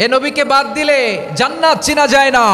এ নবীকে বাদ দিলে জান্নাত চেনা যায় না,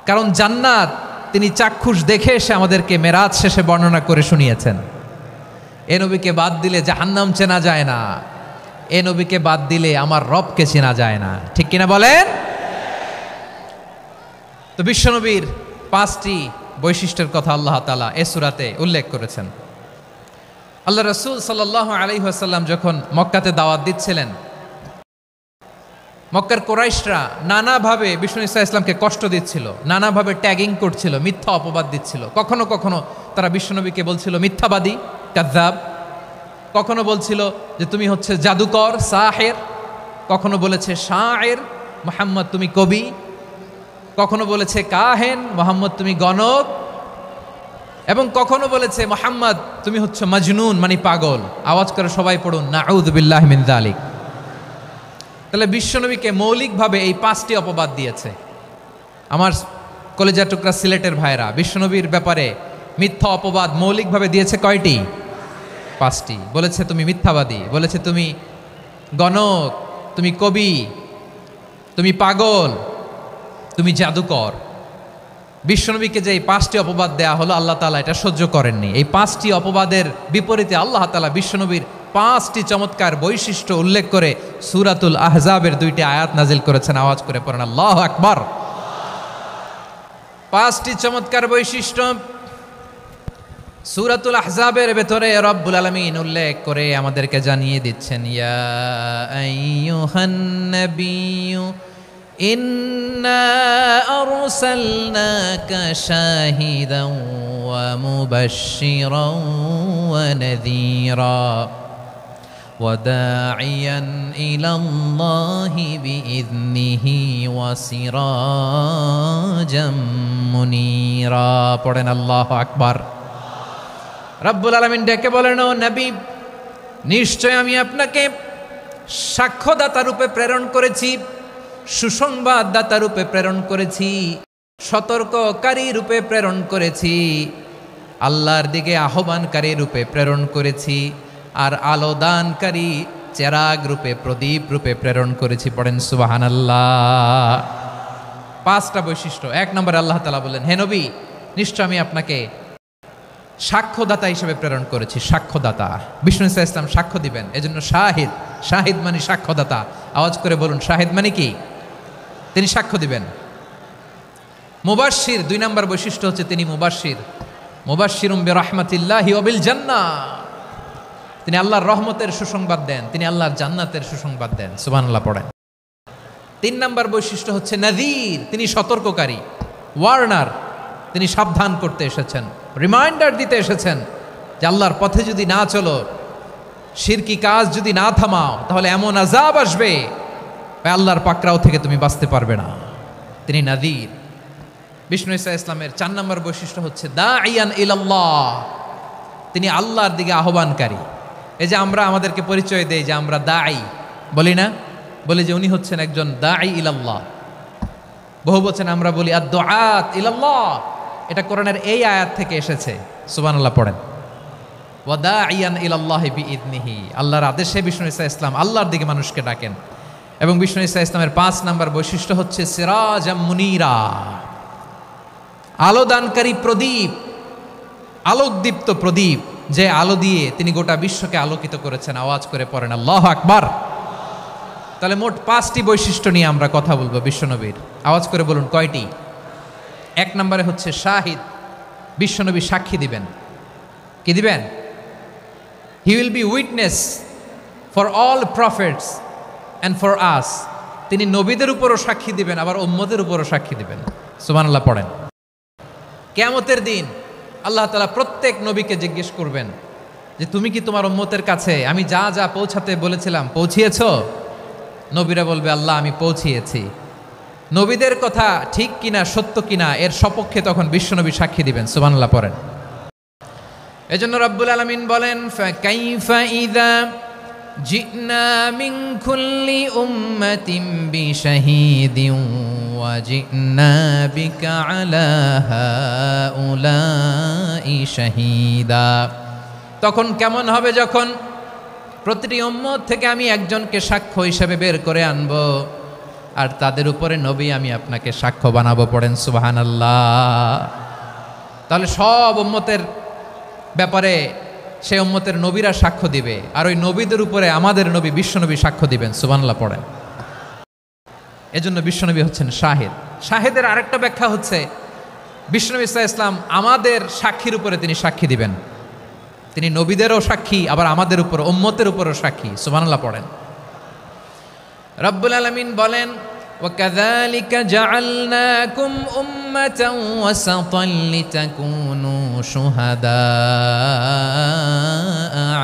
কারণ জান্নাত তিনি চাক্ষুষ দেখে এসে আমাদেরকে মেরাজ শেষে বর্ণনা করে শুনিয়েছেন। এ নবীকে বাদ দিলে জাহান্নাম চেনা যায় না, এ নবীকে বাদ দিলে আমার রবকে চেনা যায় না। ঠিক কিনা বলেন? তো বিশ্বনবীর 5টি বৈশিষ্ট্যের কথা আল্লাহ তাআলা এ সূরাতে উল্লেখ করেছেন। আল্লাহ রাসূল সাল্লাল্লাহু আলাইহি ওয়াসাল্লাম যখন মক্কাতে দাওয়াত দিচ্ছিলেন, মক্কার কুরাইশরা নানাভাবে বিষ্ণু ঈসা ইসলামকে কষ্ট দিচ্ছিল, নানাভাবে ট্যাগিং করছিল, মিথ্যা অপবাদ দিচ্ছিল। কখনো কখনো তারা বিশ্বনবীকে বলছিল মিথ্যাবাদী, কাযযাব। কখনো বলছিল যে তুমি হচ্ছে জাদুকর, সাহের। কখনো বলেছে শায়ের, মুহাম্মদ তুমি কবি। কখনো বলেছে কাহেন, মুহাম্মদ তুমি গণক। এবং কখনো বলেছে মুহাম্মদ তুমি হচ্ছে মাজনুন, মানে পাগল। আওয়াজ করে সবাই পড়ুন নাউযু বিল্লাহি মিন যালিক। তাহলে বিশ্বনবীকে মৌলিকভাবে এই 5টি অপবাদ দিয়েছে। আমার কলেজা টুকরা সিলেটের ভাইরা, বিশ্বনবীর ব্যাপারে মিথ্যা অপবাদ মৌলিকভাবে দিয়েছে কয়টি? 5টি। বলেছে তুমি মিথ্যাবাদী, বলেছে তুমি গণক, তুমি কবি, তুমি পাগল, তুমি জাদুকর। বিশ্বনবীকে যে এই 5টি অপবাদ দেয়া হলো, আল্লাহ তাআলা এটা সহ্য করেননি। এই 5টি অপবাদের বিপরীতে আল্লাহ তাআলা বিশ্বনবীর 5টি চমৎকার বৈশিষ্ট্য উল্লেখ করে সূরাতুল আহজাবের 2টি আয়াত নাজিল করেছেন। আওয়াজ করে পড়েন আল্লাহু আকবার। 5টি চমৎকার বৈশিষ্ট্য সূরাতুল আহজাবের ভেতরে রব্বুল আলামিন উল্লেখ করে আমাদেরকে জানিয়ে দিচ্ছেন, ইয়া আইয়ুহান নাবিয়্যু ইন্না আরসালনাকা শাহিদান ওয়া মুবাশশিরান ওয়া নাযীরা ওয়া দাঈয়ান ইলাল্লাহি বিইذনিহি ওয়া সিরাজাম মুনীরা। পড়েন আল্লাহু আকবার। রব্বুল আলামিন ডেকে বলেন, ও নবী, নিশ্চয় আমি আপনাকে সাক্ষ্যদাতা রূপে প্রেরণ করেছি, সুসংবাদদাতা রূপে প্রেরণ করেছি, সতর্ককারী রূপে প্রেরণ করেছি, আল্লাহর দিকে আহ্বানকারী রূপে প্রেরণ করেছি, আর আলোদানকারী চেরাগ রূপে, প্রদীপ রূপে প্রেরণ করেছি। পড়েন সুবহানাল্লাহ। 5টা বৈশিষ্ট্য। 1 নম্বরে আল্লাহ তাআলা বলেন, হে নবী, নিশ্চয় আমি আপনাকে সাক্ষ্যদাতা হিসেবে প্রেরণ করেছি। সাক্ষ্যদাতা, বিষ্ণু ঈসা ইসলাম সাক্ষ্য দিবেন, এজন্য শাহিদ। শাহিদ মানে সাক্ষ্যদাতা। আওয়াজ করে বলুন, শাহিদ মানে কি? তিনি সাক্ষ্য দিবেন। মুবাশশির, 2 নম্বর বৈশিষ্ট্য হচ্ছে তিনি মুবাশশির। মুবাশশিরুম বিরাহমাতিল্লাহি ওয়া বিল জান্নাহ। তিনি আল্লাহর রহমতের সুসংবাদ দেন, তিনি আল্লাহর জান্নাতের সুসংবাদ দেন। সুবহানাল্লাহ পড়েন। 3 নম্বর বৈশিষ্ট্য হচ্ছে নাযীর, তিনি সতর্ককারী, ওয়ার্নার। তিনি সাবধান করতে এসেছেন, রিমাইন্ডার দিতে এসেছেন যে আল্লাহর পথে যদি না চলো, শিরকি কাজ যদি না থামাও, তাহলে এমন আযাব আসবে আল্লাহর পাকড়াও থেকে তুমি বাঁচতে পারবে না। তিনি নাযীর। বিষ্ণু ঈসা ইসলামের 4 নম্বর বৈশিষ্ট্য হচ্ছে দাঈয়ান ইলাল্লাহ, তিনি আল্লাহর দিকে আহ্বানকারী। এই যে আমরা আমাদেরকে পরিচয় দেই যে আমরা দাঈ, বলি না? বলি যে উনি হচ্ছেন একজন দাঈ ইলাল্লাহ। বহু বচনে আমরা বলি আদ-দুআত ইলাল্লাহ। এটা কোরআনের এই আয়াত থেকে এসেছে। সুবহানাল্লাহ পড়েন। ওয়া দাঈয়ান ইলাল্লাহি বিইذনিহি, আল্লাহর আদেশে বিষ্ণু ঈসা ইসলাম আল্লাহর দিকে মানুষকে ডাকেন। এবং বিষ্ণু ঈসা ইসলামের 5 নম্বর বৈশিষ্ট্য হচ্ছে সিরাজাম মুনীরা, আলোদানকারী প্রদীপ, আলোকদীপ্ত প্রদীপ, যে আলো দিয়ে তিনি গোটা বিশ্বকে আলোকিত করেছেন। আওয়াজ করে পড়েন আল্লাহু আকবার। তাহলে মোট 5টি বৈশিষ্ট্য নিয়ে আমরা কথা বলবো বিশ্বনবীর। আওয়াজ করে বলুন কয়টি? 1 নম্বরে হচ্ছে শাহিদ, বিশ্বনবী সাক্ষী দিবেন। কি দিবেন? He will be witness for all prophets and for us. তিনি নবীদের উপরও সাক্ষী দিবেন, আবার উম্মতের উপরও সাক্ষী দিবেন। সুবহানাল্লাহ পড়েন। কিয়ামতের দিন আল্লাহ তাআলা প্রত্যেক নবীকে জিজ্ঞেস করবেন যে তুমি কি তোমার উম্মতের কাছে আমি যা যা পৌঁছাতে বলেছিলাম পৌঁছিয়েছো? নবীরা বলবে আল্লাহ আমি পৌঁছিয়েছি। নবীদের কথা ঠিক কিনা, সত্য কিনা, এর সপক্ষে তখন বিশ্বনবী সাক্ষী দিবেন। সুবহানাল্লাহ পড়েন। এজন্য রব্বুল আলামিন বলেন, ফাকাইফা ইযা জিনা মিন কুল্লি উম্মাতিন বিশাহীদিন ওয়া জিনা বিকা আলা হাউলাই শাহীদা। তখন কেমন হবে যখন প্রতিটি উম্মত থেকে আমি একজনকে সাক্ষ্য হিসেবে বের করে আনবো, আর তাদের উপরে নবী আমি আপনাকে সাক্ষ্য বানাবো। পড়েন সুবহানাল্লাহ। তাহলে সব উম্মতের ব্যাপারে সেই উম্মতের নবীরা সাক্ষ্য দিবে, আর ওই নবীদের উপরে আমাদের নবী বিশ্বনবী সাক্ষ্য দিবেন। সুবহানাল্লাহ পড়েন। এজন্য বিশ্বনবী হচ্ছেন শাহিদ। শাহিদের আরেকটা ব্যাখ্যা হচ্ছে বিশ্বনবী সাল্লাল্লাহু আলাইহি ওয়াসাল্লাম আমাদের সাক্ষীর উপরে তিনি সাক্ষী দিবেন। তিনি নবীদেরও সাক্ষী, আবার আমাদের উপর উম্মতের উপরও সাক্ষী। সুবহানাল্লাহ পড়েন। রব্বুল আলামিন বলেন, وَكَذَلِكَ جَعَلْنَاكُمْ أُمَّةً وَسَطًا لِتَكُونُوا شُهَدَاءَ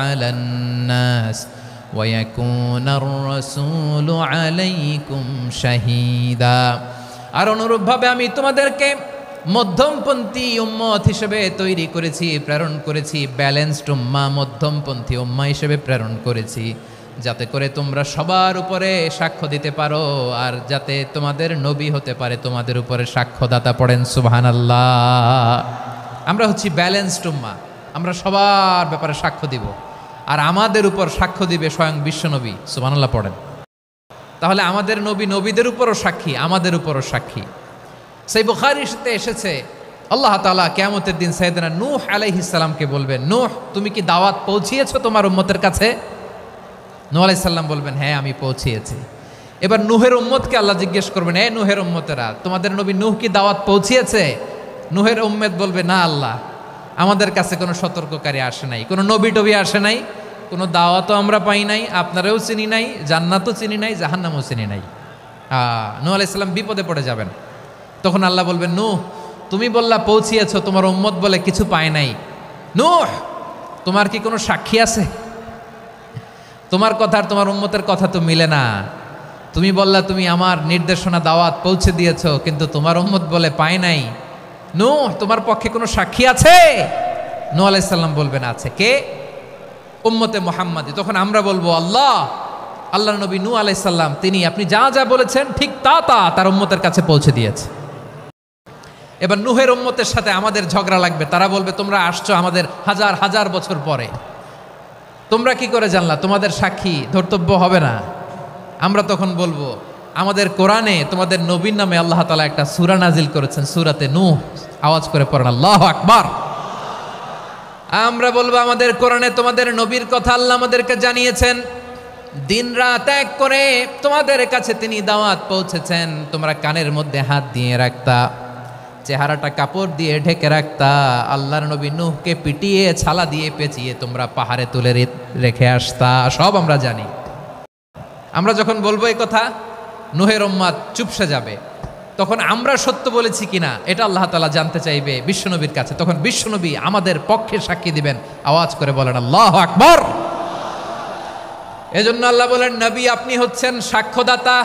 عَلَى النَّاسِ وَيَكُونَ الرَّسُولُ عَلَيْكُمْ شَهِيدًا। আর অনুরূপভাবে আমি তোমাদেরকে মধ্যমপন্থী উম্মত হিসেবে তৈরি করেছি, প্রেরণ করেছি। ব্যালেন্সড উম্মাহ, মধ্যমপন্থী উম্মাহ হিসেবে প্রেরণ করেছি, যাতে করে তোমরা সবার উপরে সাক্ষ্য দিতে পারো, আর যাতে তোমাদের নবী হতে পারে তোমাদের উপরে সাক্ষ্যদাতা। পড়েন সুবহানাল্লাহ। আমরা হচ্ছি ব্যালেন্সড উম্মাহ, আমরা সবার ব্যাপারে সাক্ষ্য দিব, আর আমাদের উপর সাক্ষ্য দিবে স্বয়ং বিশ্বনবী। সুবহানাল্লাহ পড়েন। তাহলে আমাদের নবী নবীদের উপরও সাক্ষী, আমাদের উপরও সাক্ষী। সেই বুখারীতে এসেছে আল্লাহ তাআলা কিয়ামতের দিন সাইয়েদনা নূহ আলাইহিস সালামকে বলবেন, নূহ তুমি কি দাওয়াত পৌঁছিয়েছো তোমার উম্মতের কাছে? নূহ আলাইহিস সালাম বলবেন, হ্যাঁ আমি পৌঁছিয়েছি। এবার নূহের উম্মতকে আল্লাহ জিজ্ঞেস করবেন, এ নূহের উম্মতেরা, তোমাদের নবী নূহ কি দাওয়াত পৌঁছিয়েছে? নূহের উম্মত বলবে, না আল্লাহ, আমাদের কাছে কোনো সতর্ককারী আসে নাই, কোনো নবী টবি আসে নাই, কোনো দাওয়াতও আমরা পাই নাই, আপনারাও চিনি নাই, জান্নাতও চিনি নাই, জাহান্নামও চিনি নাই। নূহ আলাইহিস সালাম বিপদে পড়ে যাবেন। তখন আল্লাহ বলবেন, নূহ তুমি বললা পৌঁছিয়েছো, তোমার উম্মত বলে কিছু পায় নাই। নূহ তোমার কি কোনো সাক্ষী আছে? তোমার কথা আর তোমার উম্মতের কথা তো মিলে না। তুমি বললা তুমি আমার নির্দেশনা দাওয়াত পৌঁছে দিয়েছো, কিন্তু তোমার উম্মত বলে পায় নাই। নূহ তোমার পক্ষে কোনো সাক্ষী আছে? নূহ আলাইহিস সালাম বলবেন, আছে। কে? উম্মতে মুহাম্মাদি। তখন আমরা বলবো, আল্লাহ, আল্লাহর নবী নূহ আলাইহিস সালাম তিনি আপনি যা যা বলেছেন ঠিক তা তার উম্মতের কাছে পৌঁছে দিয়েছে। এবার নূহের উম্মতের সাথে আমাদের ঝগড়া লাগবে। তারা বলবে, তোমরা আসছো আমাদের হাজার হাজার বছর পরে, তোমরা কি করে জানলা? তোমাদের সাক্ষী ধর্তব্য হবে না। আমরা তখন বলবো, আমাদের কোরআনে তোমাদের নবীর নামে আল্লাহ তাআলা একটা সূরা নাজিল করেছেন, সূরাতে নূহ। আওয়াজ করে পড়েন আল্লাহু আকবার। আমরা বলবো, আমাদের কোরআনে তোমাদের নবীর কথা আল্লাহ আমাদেরকে জানিয়েছেন, দিন রাত এক করে তোমাদের কাছে তিনি দাওয়াত পৌঁছেছেন। তোমরা কানের মধ্যে হাত দিয়ে রাখতা, চেহারাটা কাপড় দিয়ে ঢেকে রাখতা, আল্লাহর নবী নূহকে পিটিয়ে ছালা দিয়ে পেঁচিয়ে তোমরা পাহাড়ে তুলে রেখে আসতা। সব আমরা জানি। আমরা যখন বলবো এই কথা, নূহের উম্মত চুপসে যাবে। তখন আমরা সত্য বলেছি কিনা এটা আল্লাহ তাআলা জানতে চাইবে বিশ্বনবীর কাছে। তখন বিশ্বনবী আমাদের পক্ষে সাক্ষী দিবেন। আওয়াজ করে বলেন আল্লাহু আকবার। এজন্য আল্লাহ বলেন, নবী আপনি হচ্ছেন সাক্ষ্যদাতা,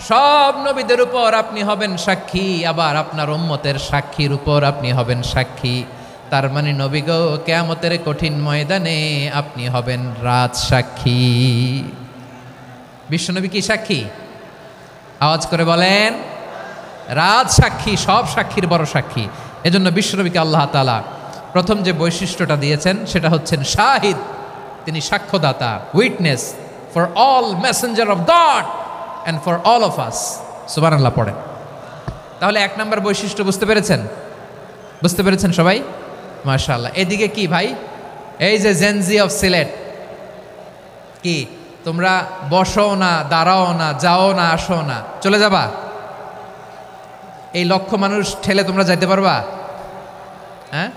সব নবীদের উপর আপনি হবেন সাক্ষী, আবার আপনার উম্মতের সাক্ষীর উপর আপনি হবেন সাক্ষী। তার মানে নবী গো, কিয়ামতের কঠিন ময়দানে আপনি হবেন রাজ সাক্ষী। বিশ্বনবী কি সাক্ষী? আওয়াজ করে বলেন, রাজ সাক্ষী, সব সাক্ষীর বড় সাক্ষী। এজন্য বিশ্বনবীকে আল্লাহ তাআলা প্রথম যে বৈশিষ্ট্যটা দিয়েছেন সেটা হচ্ছেন শাহিদ। তিনি সাক্ষ্যদাতা, witness for all messenger of God and for all of us। সুবহানাল্লাহ পড়েন। তাহলে এক নাম্বার বৈশিষ্ট্য বুঝতে পেরেছেন? বুঝতে পেরেছেন সবাই? মাশাআল্লাহ। এদিকে কি ভাই, এই যে জেনজি অফ সিলেট, কি তোমরা বসো না, দাঁড়াও না, যাও না, আসো না, চলে যাবা? এই লক্ষ মানুষ ঠেলে তোমরা যাইতে পারবা? হ্যাঁ,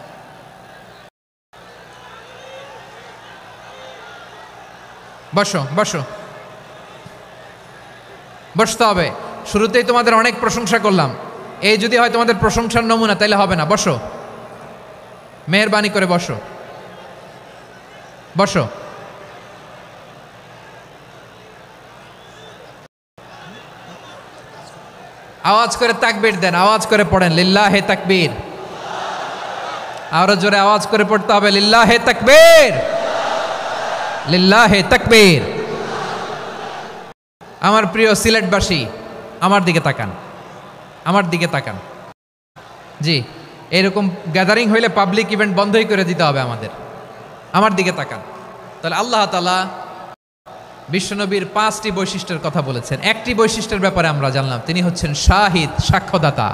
বসো বসো, বসতে হবে। শুরুতেই তোমাদের অনেক প্রশংসা করলাম, এই যদি হয় তোমাদের প্রশংসার নমুনা, তাইলে হবে না। বসো, মেহেরবানি করে বসো, বসো। আওয়াজ করে তাকবীর দেন, আওয়াজ করে পড়েন লিল্লাহে তাকবীর। আরো জোরে আওয়াজ করে পড়তে হবে, লিল্লাহে তাকবীর, লিল্লাহে তাকবীর। আমার প্রিয় সিলেটবাসী, আমার দিকে তাকান, আমার দিকে তাকান। জি, এরকম গ্যাদারিং হইলে পাবলিক ইভেন্ট বন্ধই করে দিতে হবে আমাদের। আমার দিকে তাকান। তাহলে আল্লাহ তাআলা বিশ্বনবীর 5টি বৈশিষ্ট্যের কথা বলেছেন। একটি বৈশিষ্ট্যের ব্যাপারে আমরা জানলাম, তিনি হচ্ছেন শাহিদ, সাক্ষ্যদাতা,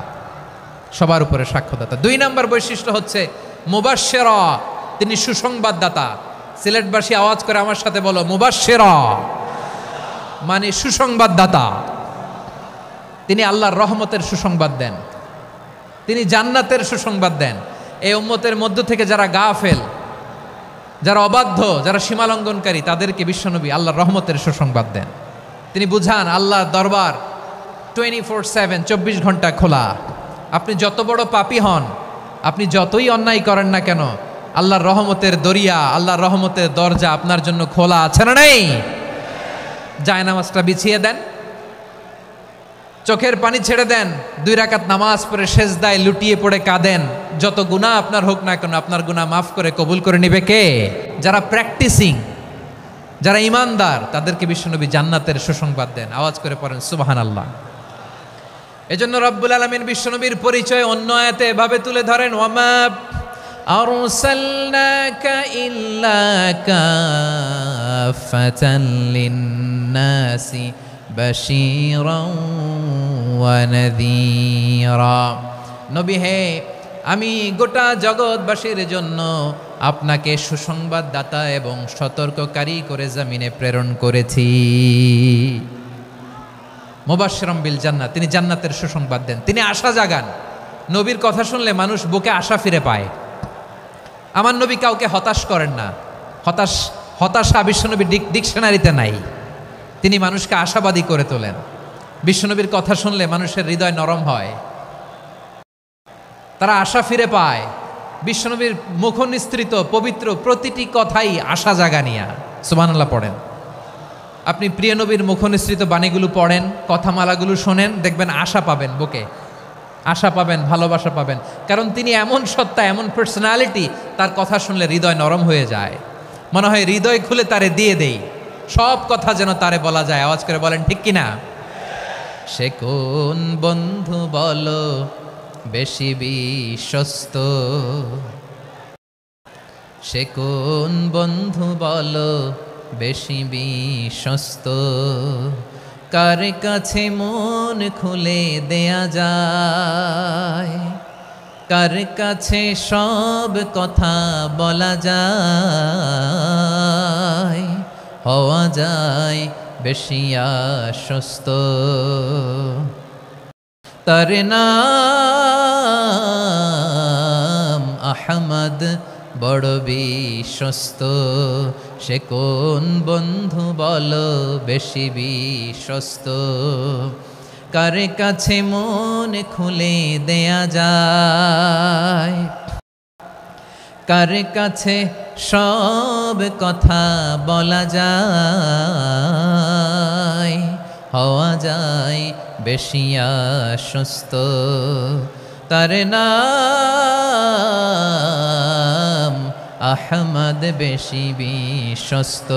সবার উপরে সাক্ষ্যদাতা। 2 নম্বর বৈশিষ্ট্য হচ্ছে মুবাশশিরা, তিনি সুসংবাদদাতা। সিলেটবাসী আওয়াজ করে আমার সাথে বলো, মুবাশশিরা মানে সুসংবাদদাতা। তিনি আল্লাহর রহমতের সুসংবাদ দেন, তিনি জান্নাতের সুসংবাদ দেন। এই উম্মতের মধ্য থেকে যারা গাফেল, যারা অবাধ্য, যারা সীমালঙ্ঘনকারী, তাদেরকে বিশ্বনবী আল্লাহর রহমতের সুসংবাদ দেন। তিনি বুঝান আল্লাহর দরবার 24/7, 24 ঘন্টা খোলা। আপনি যত বড় পাপী হন, আপনি যতই অন্যায় করেন না কেন, আল্লাহর রহমতের দরিয়া, আল্লাহর রহমতের দরজা আপনার জন্য খোলা আছে না নেই? জায়নামাজটা বিছিয়ে দেন, চোখের পানি ছেড়ে দেন, 2 রাকাত নামাজ পড়ে সেজদায় লুটিয়ে পড়ে কাঁদেন। যত গুনাহ আপনার হোক না কেন, আপনার গুনাহ মাফ করে কবুল করে নিবে কে? যারা প্র্যাকটিসিং, যারা ইমানদার, তাদেরকে বিশ্বনবী জান্নাতের সুসংবাদ দেন। আওয়াজ করে পড়েন সুবহানাল্লাহ। এজন্য রব্বুল আলামিন বিশ্বনবীর পরিচয় অন্য আয়াতে এভাবে তুলে ধরেন, ওয়ামা আরসালনাকা ইল্লা কাফাতান লিন্নাসি বাশীরাও ওয়া নাযীরা। নবী হে, আমি গোটা জগৎবাসীর জন্য আপনাকে সুসংবাদদাতা এবং সতর্ককারী করে জমিনে প্রেরণ করেছি। মুবাশশিরাম বিল জান্নাত, তিনি জান্নাতের সুসংবাদ দেন, তিনি আশা জাগান। নবীর কথা শুনলে মানুষ বুকে আশা ফিরে পায়। আমার নবী কাউকে হতাশ করেন না। হতাশা বিশ্বনবীর ডিকশনারিতে নাই। তিনি মানুষকে আশাবাদী করে তোলেন। বিশ্বনবীর কথা শুনলে মানুষের হৃদয় নরম হয়, তারা আশা ফিরে পায়। বিশ্বনবীর মুখ নিঃসৃত পবিত্র প্রতিটি কথাই আশা জাগানিয়া। সুবহানাল্লাহ পড়েন। আপনি প্রিয় নবীর মুখ নিঃসৃত বাণীগুলো পড়েন, কথামালাগুলো শোনেন, দেখবেন আশা পাবেন, বুকে আশা পাবেন, ভালোবাসা পাবেন। কারণ তিনি এমন সত্তা, এমন পার্সোনালিটি, তার কথা শুনলে হৃদয় নরম হয়ে যায়। মনে হয় হৃদয় খুলে তারে দিয়ে দেই, সব কথা যেন তারে বলা যায়। আওয়াজ করে বলেন ঠিক কিনা? সে কোন বন্ধু বলো বেশি বিশ্বস্ত, সে কোন বন্ধু বলো বেশি বিশ্বস্ত, কার কাছে মন খুলে দেয়া যায়, কার কাছে সব কথা বলা যায়, হওয়া যায় বেশি আশ্বস্ত। তার নাম আহমদ, বড় বিশ্বস্ত। সে কোন বন্ধু বলো বেশি বিশ্বস্ত, কার কাছে মন খুলে দেয়া যায়, কার কাছে সব কথা বলা যায়, হওয়া যায় বেশি আশ্বস্ত। তার নাম আহমদ, বেশি বিশ্বস্ত।